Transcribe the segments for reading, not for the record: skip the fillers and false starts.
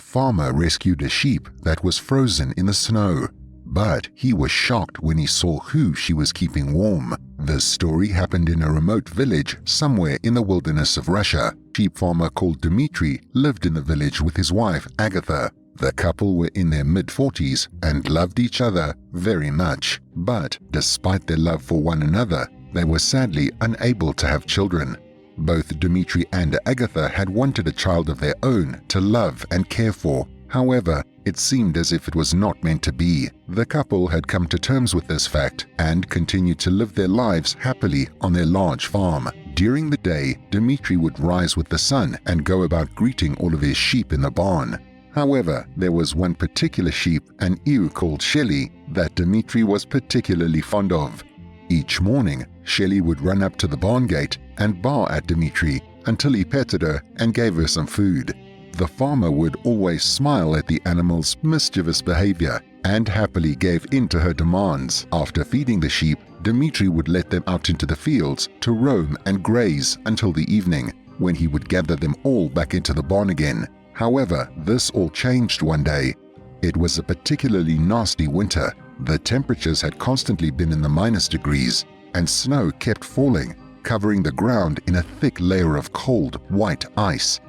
farmer rescued a sheep that was frozen in the snow, but he was shocked when he saw who she was keeping warm. This story happened in a remote village somewhere in the wilderness of Russia. A sheep farmer called Dmitry lived in the village with his wife Agatha. The couple were in their mid-40s and loved each other very much, but despite their love for one another, they were sadly unable to have children. Both Dmitry and Agatha had wanted a child of their own to love and care for. However, it seemed as if it was not meant to be. The couple had come to terms with this fact and continued to live their lives happily on their large farm. During the day, Dmitry would rise with the sun and go about greeting all of his sheep in the barn. However, there was one particular sheep, an ewe called Shelly, that Dmitry was particularly fond of. Each morning, Shelly would run up to the barn gate and bar at Dmitry until he petted her and gave her some food. The farmer would always smile at the animal's mischievous behavior and happily gave in to her demands. After feeding the sheep, Dmitry would let them out into the fields to roam and graze until the evening, when he would gather them all back into the barn again. However, this all changed one day. It was a particularly nasty winter. The temperatures had constantly been in the -degrees, and snow kept falling, covering the ground in a thick layer of cold, white ice.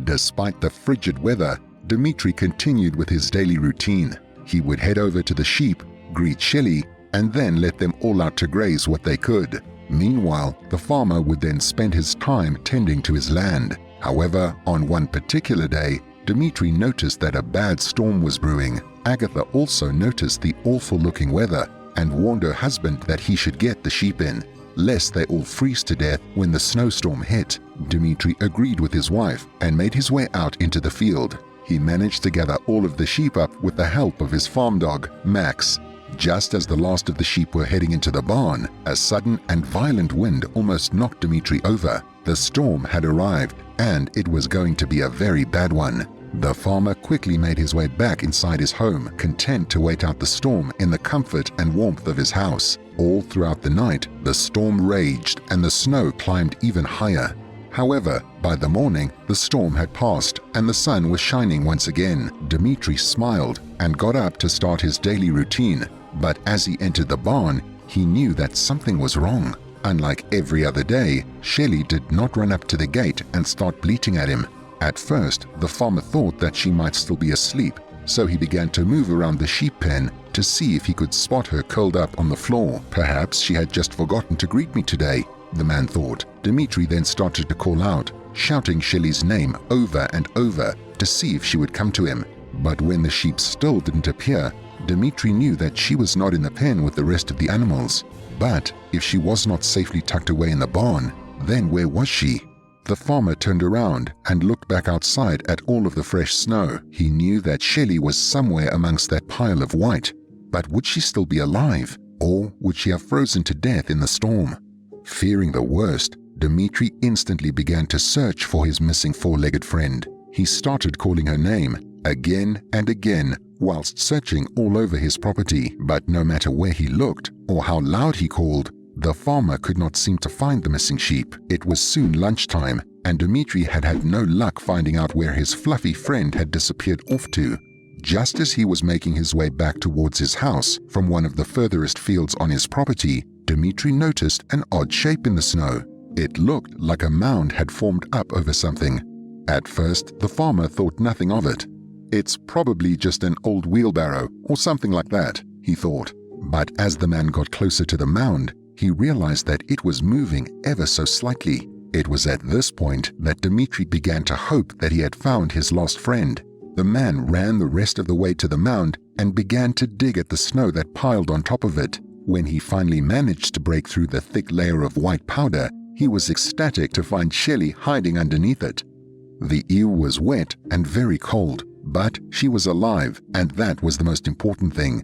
Despite the frigid weather, Dmitry continued with his daily routine. He would head over to the sheep, greet Shelly, and then let them all out to graze what they could. Meanwhile, the farmer would then spend his time tending to his land. However, on one particular day, Dmitry noticed that a bad storm was brewing. Agatha also noticed the awful-looking weather and warned her husband that he should get the sheep in, lest they all freeze to death when the snowstorm hit. Dmitry agreed with his wife and made his way out into the field. He managed to gather all of the sheep up with the help of his farm dog, Max. Just as the last of the sheep were heading into the barn, a sudden and violent wind almost knocked Dmitry over. The storm had arrived, and it was going to be a very bad one. The farmer quickly made his way back inside his home, content to wait out the storm in the comfort and warmth of his house. All throughout the night, the storm raged and the snow climbed even higher. However, by the morning, the storm had passed and the sun was shining once again. Dmitry smiled and got up to start his daily routine, but as he entered the barn, he knew that something was wrong. Unlike every other day, Shelly did not run up to the gate and start bleating at him. At first, the farmer thought that she might still be asleep, so he began to move around the sheep pen to see if he could spot her curled up on the floor. Perhaps she had just forgotten to greet me today, the man thought. Dmitry then started to call out, shouting Shelly's name over and over to see if she would come to him. But when the sheep still didn't appear, Dmitry knew that she was not in the pen with the rest of the animals. But if she was not safely tucked away in the barn, then where was she? The farmer turned around and looked back outside at all of the fresh snow. He knew that Shelly was somewhere amongst that pile of white. But would she still be alive? Or would she have frozen to death in the storm? Fearing the worst, Dmitry instantly began to search for his missing four-legged friend. He started calling her name again and again whilst searching all over his property. But no matter where he looked or how loud he called, the farmer could not seem to find the missing sheep. It was soon lunchtime, and Dmitry had had no luck finding out where his fluffy friend had disappeared off to. Just as he was making his way back towards his house from one of the furthest fields on his property, Dmitry noticed an odd shape in the snow. It looked like a mound had formed up over something. At first, the farmer thought nothing of it. It's probably just an old wheelbarrow or something like that, he thought. But as the man got closer to the mound, he realized that it was moving ever so slightly. It was at this point that Dmitry began to hope that he had found his lost friend. The man ran the rest of the way to the mound and began to dig at the snow that piled on top of it. When he finally managed to break through the thick layer of white powder, he was ecstatic to find Shelly hiding underneath it. The ewe was wet and very cold, but she was alive, and that was the most important thing.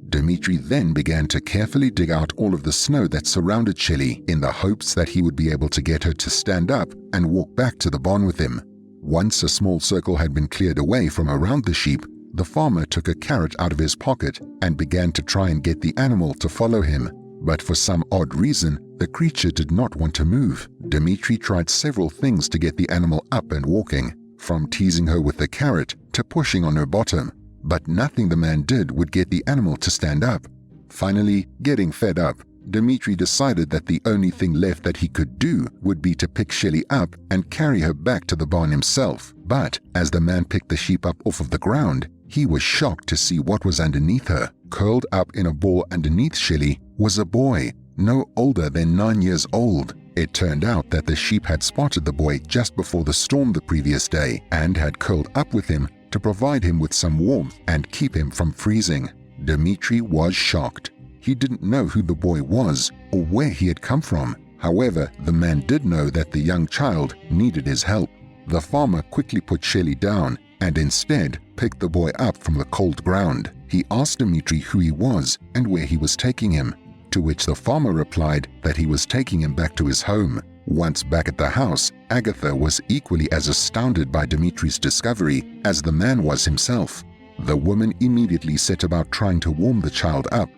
Dmitry then began to carefully dig out all of the snow that surrounded Shelly in the hopes that he would be able to get her to stand up and walk back to the barn with him. Once a small circle had been cleared away from around the sheep, the farmer took a carrot out of his pocket and began to try and get the animal to follow him. But for some odd reason, the creature did not want to move. Dmitry tried several things to get the animal up and walking. from teasing her with the carrot to pushing on her bottom, but nothing the man did would get the animal to stand up. Finally, getting fed up, Dmitri decided that the only thing left that he could do would be to pick Shelley up and carry her back to the barn himself. But as the man picked the sheep up off of the ground, he was shocked to see what was underneath her. Curled up in a ball underneath Shelley was a boy, no older than 9 years old. It turned out that the sheep had spotted the boy just before the storm the previous day and had curled up with him to provide him with some warmth and keep him from freezing. Dmitri was shocked. He didn't know who the boy was or where he had come from. However, the man did know that the young child needed his help. The farmer quickly put Shelley down and instead picked the boy up from the cold ground. He asked Dmitri who he was and where he was taking him, to which the farmer replied that he was taking him back to his home. Once back at the house, Agatha was equally as astounded by Dmitri's discovery as the man was himself. The woman immediately set about trying to warm the child up.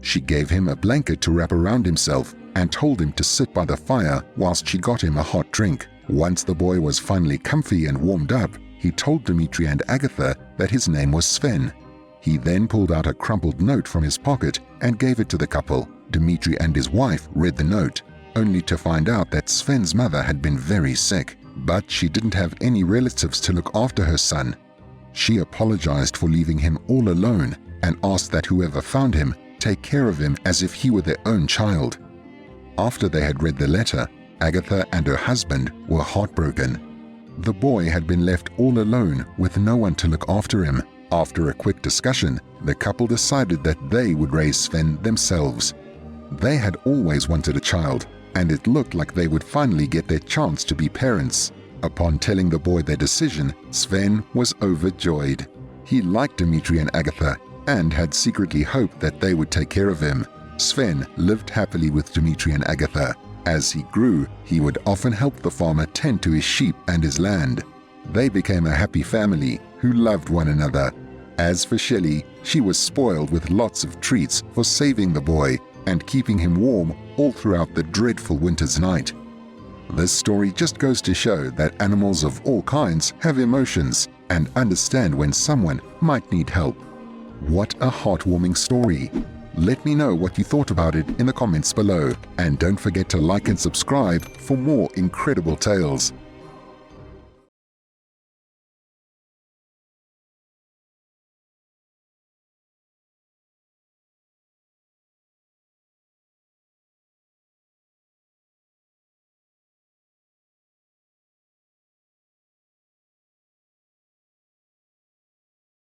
She gave him a blanket to wrap around himself and told him to sit by the fire whilst she got him a hot drink. Once the boy was finally comfy and warmed up, he told Dmitri and Agatha that his name was Sven. He then pulled out a crumpled note from his pocket and gave it to the couple. Dmitri and his wife read the note, only to find out that Sven's mother had been very sick, but she didn't have any relatives to look after her son. She apologized for leaving him all alone and asked that whoever found him take care of him as if he were their own child. After they had read the letter, Agatha and her husband were heartbroken. The boy had been left all alone with no one to look after him. After a quick discussion, the couple decided that they would raise Sven themselves. They had always wanted a child, and it looked like they would finally get their chance to be parents. Upon telling the boy their decision, Sven was overjoyed. He liked Dmitri and Agatha and had secretly hoped that they would take care of him. Sven lived happily with Dmitri and Agatha. As he grew, he would often help the farmer tend to his sheep and his land. They became a happy family who loved one another. As for Shelley, she was spoiled with lots of treats for saving the boy and keeping him warm all throughout the dreadful winter's night. This story just goes to show that animals of all kinds have emotions and understand when someone might need help. What a heartwarming story! Let me know what you thought about it in the comments below, and don't forget to like and subscribe for more incredible tales.